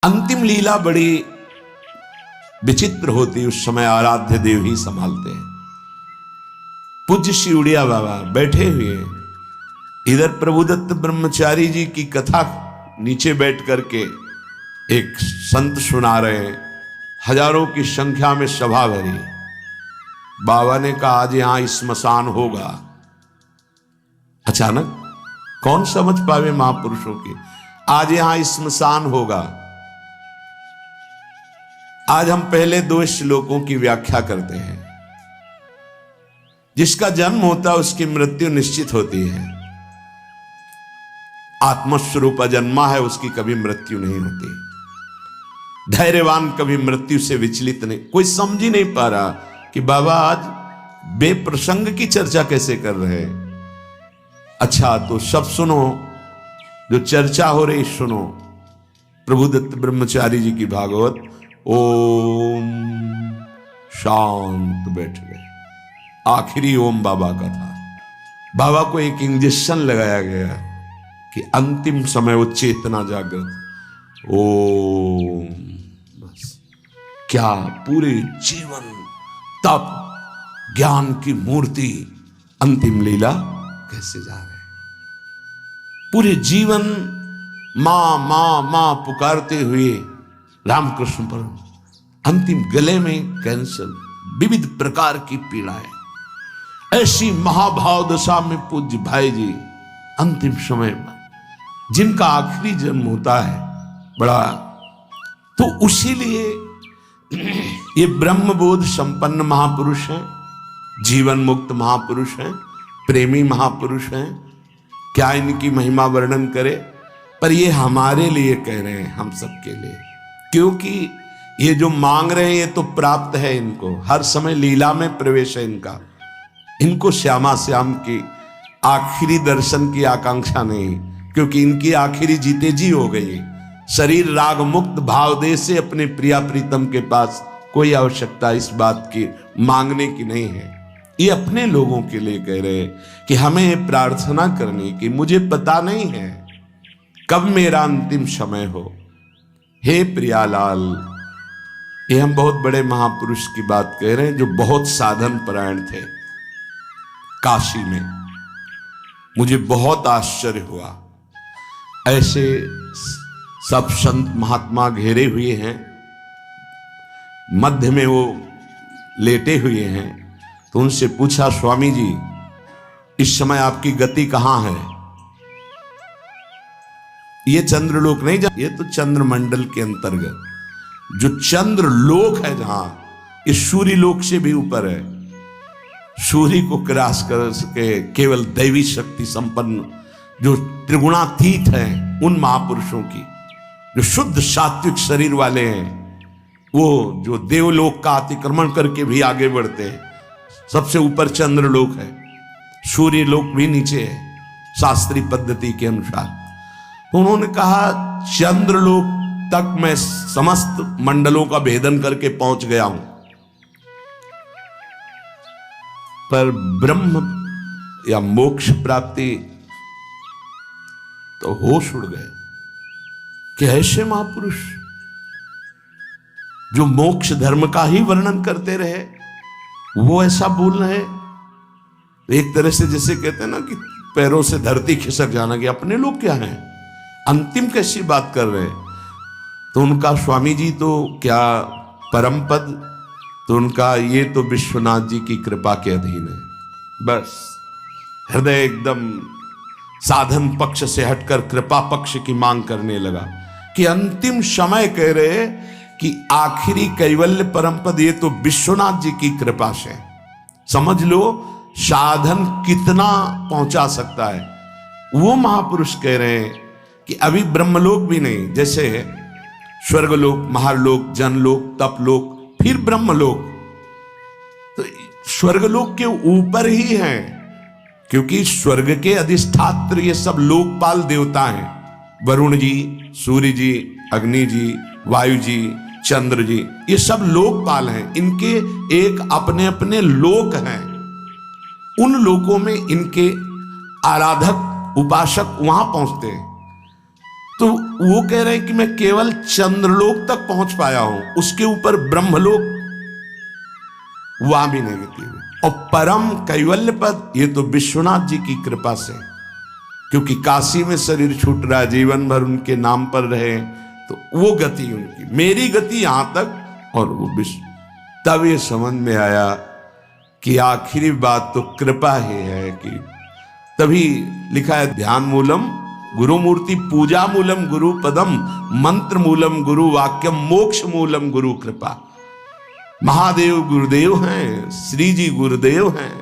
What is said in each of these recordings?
अंतिम लीला बड़ी विचित्र होती, उस समय आराध्य देव ही संभालते हैं। पूज्य श्री उड़िया बाबा बैठे हुए, इधर प्रभुदत्त ब्रह्मचारी जी की कथा नीचे बैठ करके एक संत सुना रहे हैं, हजारों की संख्या में सभा भरी। बाबा ने कहा आज यहां स्मशान होगा। अचानक कौन समझ पावे महापुरुषों की, आज यहां स्मशान होगा। आज हम पहले 2 श्लोकों की व्याख्या करते हैं। जिसका जन्म होता है उसकी मृत्यु निश्चित होती है। आत्मस्वरूप अजन्मा है, उसकी कभी मृत्यु नहीं होती। धैर्यवान कभी मृत्यु से विचलित नहीं। कोई समझ ही नहीं पा रहा कि बाबा आज बेप्रसंग की चर्चा कैसे कर रहे हैं। अच्छा तो सब सुनो, जो चर्चा हो रही सुनो। प्रभुदत्त ब्रह्मचारी जी की भागवत। ओम शांत बैठ गए। आखिरी ओम बाबा का था। बाबा को एक इंजेक्शन लगाया गया कि अंतिम समय वो चेतना जागृत। ओम बस क्या पूरे जीवन तप ज्ञान की मूर्ति अंतिम लीला कैसे जा रहे हैं। पूरे जीवन मां मां मां पुकारते हुए रामकृष्ण पर अंतिम गले में कैंसर, विविध प्रकार की पीड़ाएं। ऐसी महाभाव दशा में पूज्य भाई जी अंतिम समय में जिनका आखिरी जन्म होता है बड़ा, तो उसी लिए ये ब्रह्मबोध संपन्न महापुरुष हैं, जीवन मुक्त महापुरुष हैं, प्रेमी महापुरुष हैं। क्या इनकी महिमा वर्णन करे, पर ये हमारे लिए कह रहे हैं, हम सबके लिए। क्योंकि ये जो मांग रहे हैं ये तो प्राप्त है इनको, हर समय लीला में प्रवेश है इनका। इनको श्यामा श्याम की आखिरी दर्शन की आकांक्षा नहीं, क्योंकि इनकी आखिरी जीते जी हो गई। शरीर राग मुक्त भाव दे से अपने प्रिया प्रीतम के पास कोई आवश्यकता इस बात की मांगने की नहीं है। ये अपने लोगों के लिए कह रहे हैं कि हमें प्रार्थना करनी कि मुझे पता नहीं है कब मेरा अंतिम समय हो। हे प्रियालाल, ये हम बहुत बड़े महापुरुष की बात कह रहे हैं जो बहुत साधन परायण थे। काशी में मुझे बहुत आश्चर्य हुआ, ऐसे सब संत महात्मा घेरे हुए हैं, मध्य में वो लेटे हुए हैं। तो उनसे पूछा, स्वामी जी इस समय आपकी गति कहां है? ये चंद्रलोक नहीं, ये तो चंद्रमंडल के अंतर्गत जो चंद्रलोक है, जहां इस सूर्य लोक से भी ऊपर है। सूर्य को क्रॉस कर सके केवल दैवी शक्ति संपन्न जो त्रिगुणातीत हैं, उन महापुरुषों की जो शुद्ध सात्विक शरीर वाले हैं, वो जो देवलोक का अतिक्रमण करके भी आगे बढ़ते हैं। सबसे ऊपर चंद्रलोक है, सूर्य लोक भी नीचे है शास्त्रीय पद्धति के अनुसार। उन्होंने कहा चंद्रलोक तक मैं समस्त मंडलों का भेदन करके पहुंच गया हूं, पर ब्रह्म या मोक्ष प्राप्ति तो होश उड़ गए कि ऐसे महापुरुष जो मोक्ष धर्म का ही वर्णन करते रहे वो ऐसा बोल रहे। एक तरह से जैसे कहते हैं ना कि पैरों से धरती खिसक जाना, कि अपने लोग क्या हैं, अंतिम कैसी बात कर रहे हैं। तो उनका स्वामी जी तो क्या परम पद, तो उनका ये तो विश्वनाथ जी की कृपा के अधीन है। बस हृदय एकदम साधन पक्ष से हटकर कृपा पक्ष की मांग करने लगा कि अंतिम समय कह रहे कि आखिरी कैवल्य परम पद ये तो विश्वनाथ जी की कृपा से। समझ लो साधन कितना पहुंचा सकता है। वो महापुरुष कह रहे हैं कि अभी ब्रह्मलोक भी नहीं, जैसे स्वर्गलोक, महालोक, जनलोक, तपलोक, फिर ब्रह्मलोक। तो स्वर्गलोक के ऊपर ही है, क्योंकि स्वर्ग के अधिष्ठात्र ये सब लोकपाल देवता हैं। वरुण जी, सूर्य जी, अग्नि जी, वायु जी, चंद्र जी, ये सब लोकपाल हैं। इनके एक अपने अपने लोक हैं। उन लोकों में इनके आराधक उपासक वहां पहुंचते हैं। तो वो कह रहे हैं कि मैं केवल चंद्रलोक तक पहुंच पाया हूं, उसके ऊपर ब्रह्मलोक वहां भी नहीं गति हुई। और परम कैवल्य पद ये तो विश्वनाथ जी की कृपा से, क्योंकि काशी में शरीर छूट रहा, जीवन भर उनके नाम पर रहे, तो वो गति उनकी, मेरी गति यहां तक और वो विश्व। तब ये समझ में आया कि आखिरी बात तो कृपा ही है। कि तभी लिखा है ध्यान मूलम गुरु मूर्ति, पूजा मूलम गुरु पदम, मंत्र मूलम गुरु वाक्यम, मोक्ष मूलम गुरु कृपा। महादेव गुरुदेव हैं, श्री जी गुरुदेव हैं,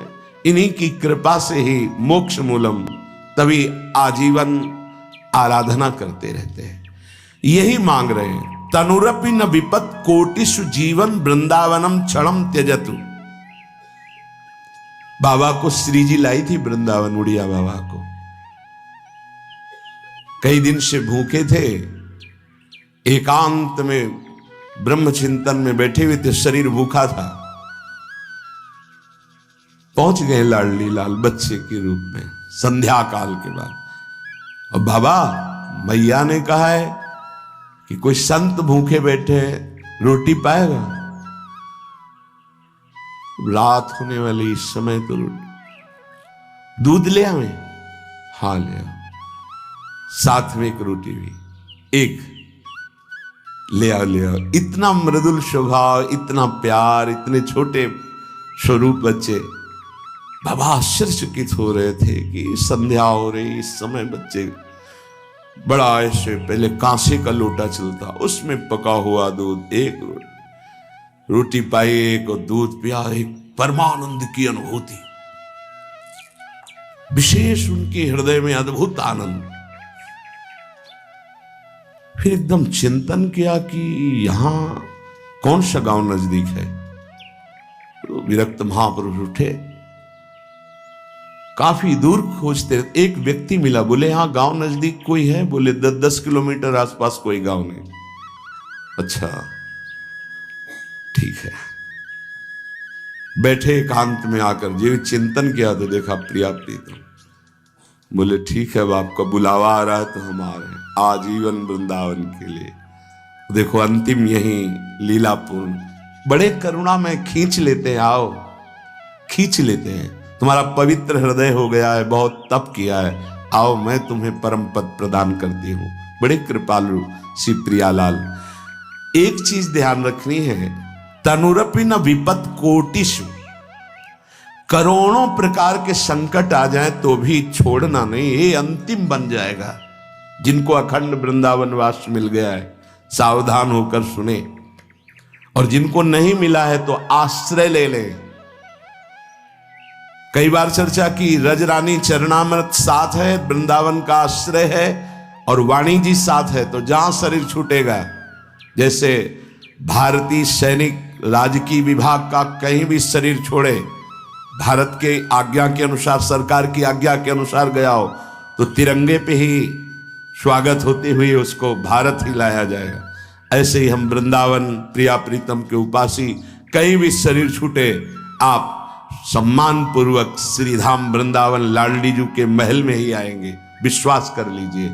इन्हीं की कृपा से ही मोक्ष मूलम। तभी आजीवन आराधना करते रहते हैं, यही मांग रहे हैं। तनुरपि न विपत कोटिषु जीवन वृंदावनम क्षणम त्यजतु। बाबा को श्री जी लाई थी वृंदावन, उड़िया बाबा को। कई दिन से भूखे थे, एकांत में ब्रह्म चिंतन में बैठे हुए थे, शरीर भूखा था। पहुंच गए लाडली लाल बच्चे के रूप में संध्या काल के बाद। और बाबा मैया ने कहा है कि कोई संत भूखे बैठे हैं, रोटी पाएगा। रात होने वाली इस समय तो रोटी, दूध ले आवे? हाँ ले आओ। साथ में एक रोटी भी, एक ले आओ ले आओ। इतना मृदुल स्वभाव, इतना प्यार, इतने छोटे स्वरूप बच्चे। बाबा आश्चर्यचकित हो रहे थे कि संध्या हो रही, इस समय बच्चे बड़ा ऐसे, पहले कांसे का लोटा चलता, उसमें पका हुआ दूध, एक रोटी पाई, एक और दूध पिया, एक परमानंद की अनुभूति, विशेष उनके हृदय में अद्भुत आनंद। फिर एकदम चिंतन किया कि यहां कौन सा गांव नजदीक है। तो विरक्त महापुरुष उठे, काफी दूर खोजते, एक व्यक्ति मिला, बोले हाँ गांव नजदीक कोई है? बोले 10 किलोमीटर आसपास कोई गांव नहीं। अच्छा ठीक है। बैठे एकांत में आकर जो चिंतन किया तो देखा प्रिया प्रीतम। बोले ठीक है, अब आपका बुलावा आ रहा है तो हम आ रहे हैं आजीवन वृंदावन के लिए। देखो अंतिम यही लीलापूर्ण, बड़े करुणा में खींच लेते हैं, आओ खींच लेते हैं। तुम्हारा पवित्र हृदय हो गया है, बहुत तप किया है, आओ मैं तुम्हें परम पद प्रदान करती हूं। बड़े कृपालु श्री प्रियालाल। एक चीज ध्यान रखनी है, तनुरपि न विपत कोटिषु, करोड़ों प्रकार के संकट आ जाए तो भी छोड़ना नहीं, ये अंतिम बन जाएगा। जिनको अखंड वृंदावन वास मिल गया है सावधान होकर सुने, और जिनको नहीं मिला है तो आश्रय ले ले। कई बार चर्चा की, रजरानी चरणामृत साथ है, वृंदावन का आश्रय है, और वाणी जी साथ है, तो जहां शरीर छूटेगा, जैसे भारतीय सैनिक राजकीय विभाग का कहीं भी शरीर छोड़े, भारत के आज्ञा के अनुसार, सरकार की आज्ञा के अनुसार गया हो, तो तिरंगे पे ही स्वागत होते हुए उसको भारत ही लाया जाएगा। ऐसे ही हम वृंदावन प्रिया प्रीतम के उपासी, कहीं भी शरीर छूटे, आप सम्मान पूर्वक श्रीधाम वृंदावन लाडली जी के महल में ही आएंगे, विश्वास कर लीजिए।